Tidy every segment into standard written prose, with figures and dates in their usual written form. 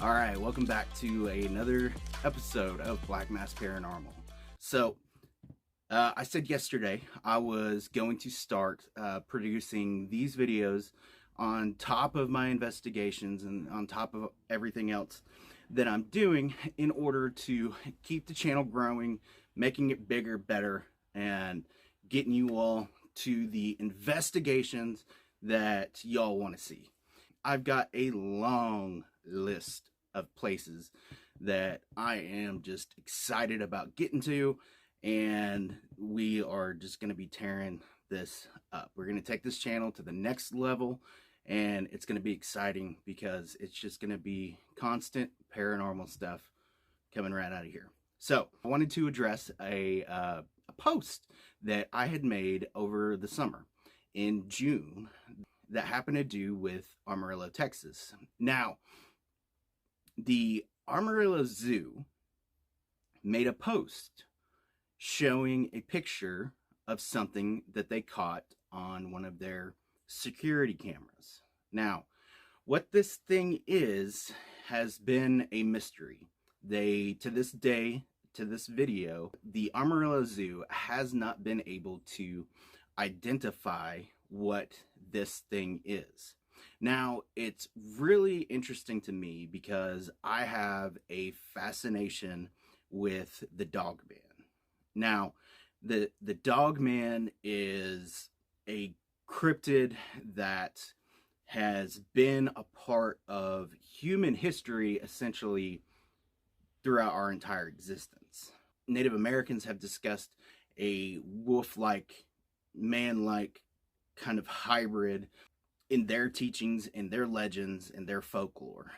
All right, welcome back to another episode of Black Mass Paranormal. So, I said yesterday I was going to start producing these videos on top of my investigations and on top of everything else that I'm doing in order to keep the channel growing, making it bigger, better, and getting you all to the investigations that y'all want to see. I've got a long list of places that I am just excited about getting to, and we are just going to be tearing this up. We're going to take this channel to the next level, and it's going to be exciting because it's just going to be constant paranormal stuff coming right out of here. So I wanted to address a post that I had made over the summer in June that happened to do with Amarillo, Texas. Now, the Amarillo Zoo made a post showing a picture of something that they caught on one of their security cameras. Now, what this thing is has been a mystery. They, to this day, to this video, the Amarillo Zoo has not been able to identify what this thing is. Now, it's really interesting to me because I have a fascination with the Dogman. Now, the Dogman is a cryptid that has been a part of human history essentially throughout our entire existence. Native Americans have discussed a wolf-like, man-like kind of hybrid in their teachings, in their legends, in their folklore.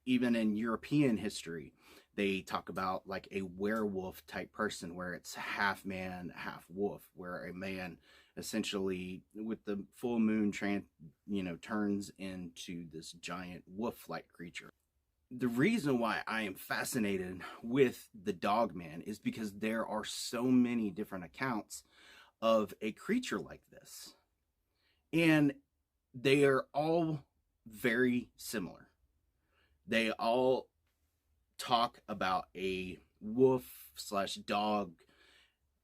Even in European history, they talk about like a werewolf type person where it's half man, half wolf, where a man essentially with the full moon turns into this giant wolf-like creature. The reason why I am fascinated with the Dogman is because there are so many different accounts of a creature like this. And they are all very similar. They all talk about a wolf/dog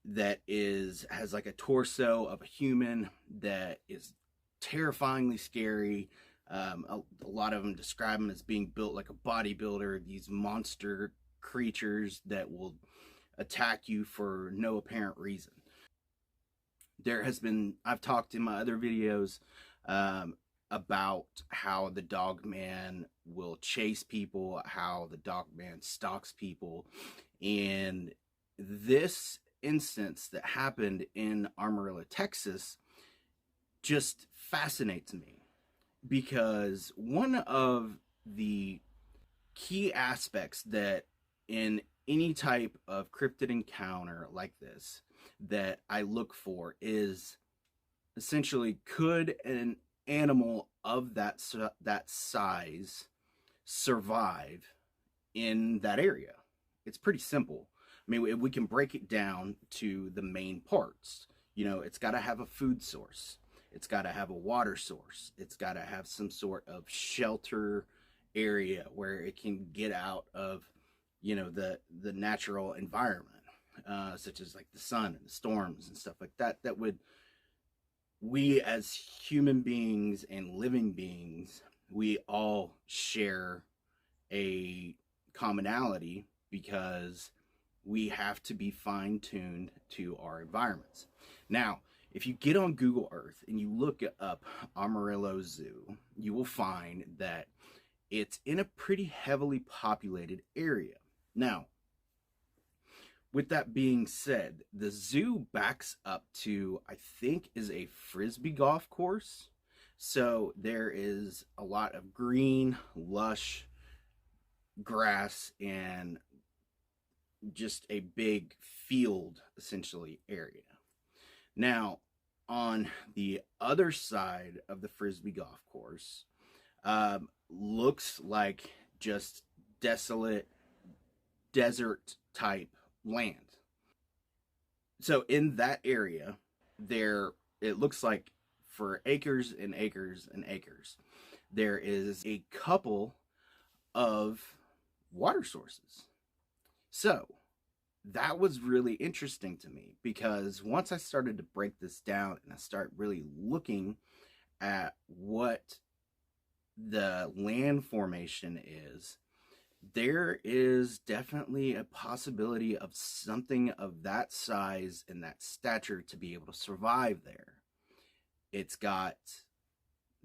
that has like a torso of a human that is terrifyingly scary. A lot of them describe them as being built like a bodybuilder, these monster creatures that will attack you for no apparent reason. I've talked in my other videos about how the Dogman will chase people, how the Dogman stalks people. And this instance that happened in Amarillo, Texas just fascinates me because one of the key aspects that in any type of cryptid encounter like this that I look for is essentially, could an animal of that size survive in that area? It's pretty simple. I mean, we can break it down to the main parts. You know, it's got to have a food source. It's got to have a water source. It's got to have some sort of shelter area where it can get out of, the natural environment, such as like the sun and the storms and stuff like that. We as human beings and living beings, we all share a commonality because we have to be fine-tuned to our environments. Now, if you get on Google Earth and you look up Amarillo Zoo, you will find that it's in a pretty heavily populated area. Now, with that being said, the zoo backs up to, I think, is a frisbee golf course. So there is a lot of green, lush grass and just a big field, essentially, area. Now, on the other side of the frisbee golf course, looks like just desolate desert type land. So in that area, it looks like for acres and acres and acres, there is a couple of water sources. So that was really interesting to me, because once I started to break this down and I start really looking at what the land formation is, there is definitely a possibility of something of that size and that stature to be able to survive there. It's got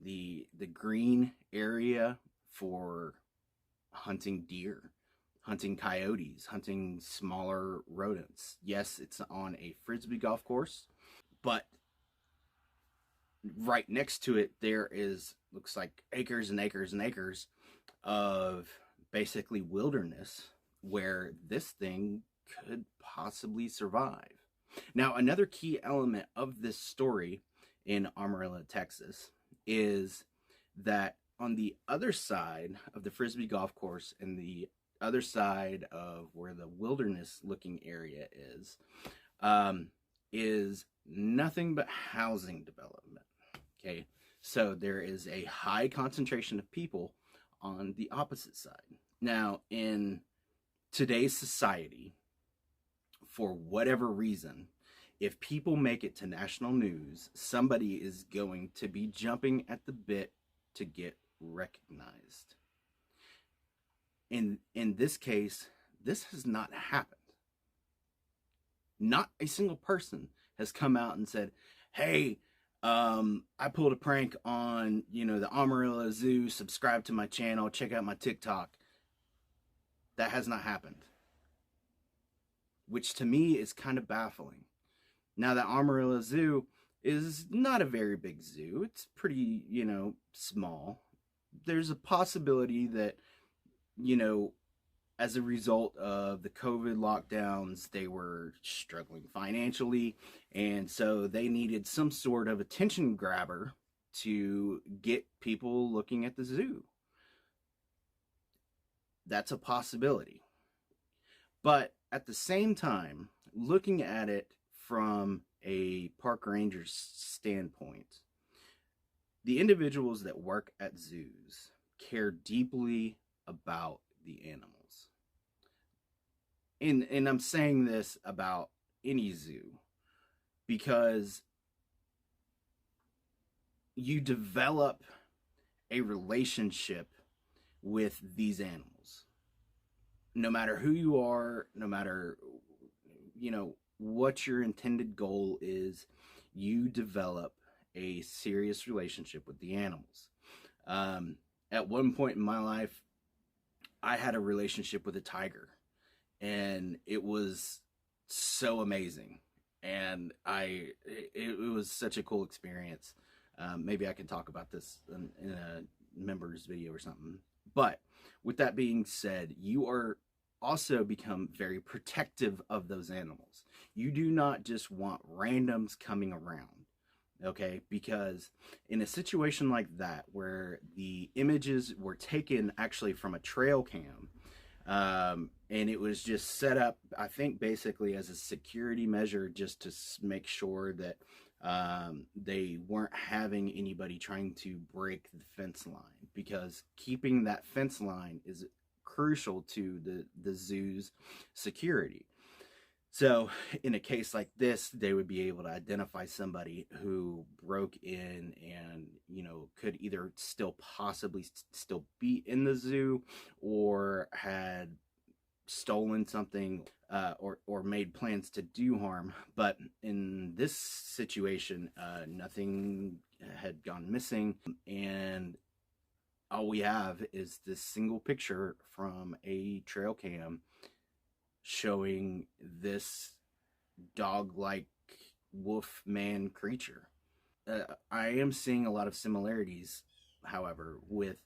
the green area for hunting deer, hunting coyotes, hunting smaller rodents. Yes, it's on a frisbee golf course, but right next to it there is, looks like, acres and acres and acres of basically wilderness where this thing could possibly survive. Now, another key element of this story in Amarillo, Texas, is that on the other side of the frisbee golf course and the other side of where the wilderness looking area is nothing but housing development. Okay, so there is a high concentration of people on the opposite side. Now, in today's society, for whatever reason, if people make it to national news, somebody is going to be jumping at the bit to get recognized. In this case, this has not happened. Not a single person has come out and said, hey, I pulled a prank on, the Amarillo Zoo, subscribe to my channel, check out my TikTok. That has not happened, which to me is kind of baffling. Now, the Amarillo Zoo is not a very big zoo. It's pretty, small. There's a possibility that, as a result of the COVID lockdowns, they were struggling financially, and so they needed some sort of attention grabber to get people looking at the zoo. That's a possibility. But at the same time, looking at it from a park ranger's standpoint, the individuals that work at zoos care deeply about the animals. And I'm saying this about any zoo because you develop a relationship with these animals. No matter who you are, no matter, what your intended goal is, you develop a serious relationship with the animals. At one point in my life, I had a relationship with a tiger, and it was so amazing. And it was such a cool experience. Maybe I can talk about this in a members video or something. But with that being said, you are also become very protective of those animals. You do not just want randoms coming around, okay? Because in a situation like that, where the images were taken actually from a trail cam, and it was just set up, I think, basically as a security measure, just to make sure that they weren't having anybody trying to break the fence line, because keeping that fence line is crucial to the zoo's security. So in a case like this, they would be able to identify somebody who broke in and, could either still possibly still be in the zoo, or had stolen something, or made plans to do harm. But in this situation, nothing had gone missing, and all we have is this single picture from a trail cam showing this dog-like wolf man creature. I am seeing a lot of similarities, however, with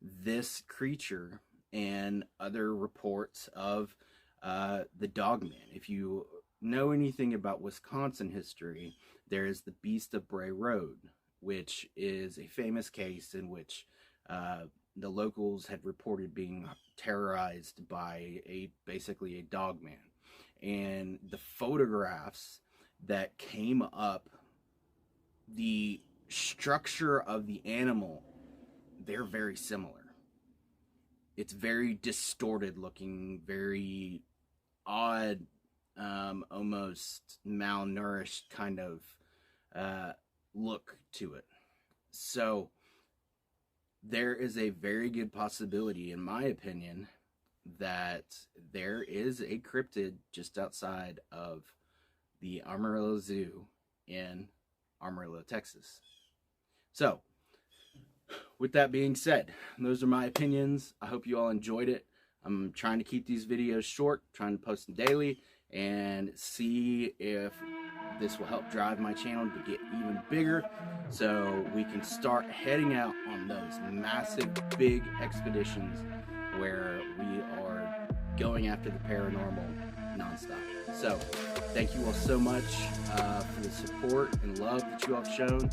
this creature and other reports of the Dogman. If you know anything about Wisconsin history, there is the Beast of Bray Road, which is a famous case in which the locals had reported being terrorized by basically a Dogman. And the photographs that came up, the structure of the animal, they're very similar. it's very distorted looking, very odd, almost malnourished kind of look to it. So there is a very good possibility, in my opinion, that there is a cryptid just outside of the Amarillo Zoo in Amarillo, Texas. So with that being said, those are my opinions. I hope you all enjoyed it. I'm trying to keep these videos short, trying to post them daily, and see if this will help drive my channel to get even bigger, so we can start heading out on those massive, big expeditions where we are going after the paranormal nonstop. So thank you all so much for the support and love that you all have shown.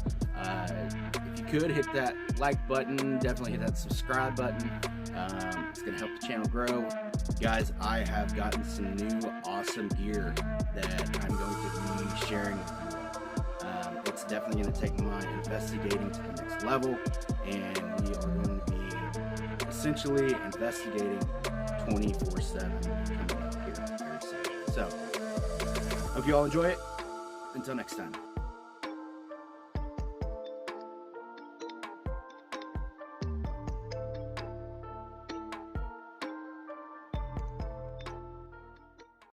If you could hit that like button, definitely hit that subscribe button. It's gonna help the channel grow. Guys, I have gotten some new awesome gear that I'm going to be sharing with you all. It's definitely going to take my investigating to the next level, and we are going to be essentially investigating 24/7 coming up here very soon. So, hope you all enjoy it. Until next time.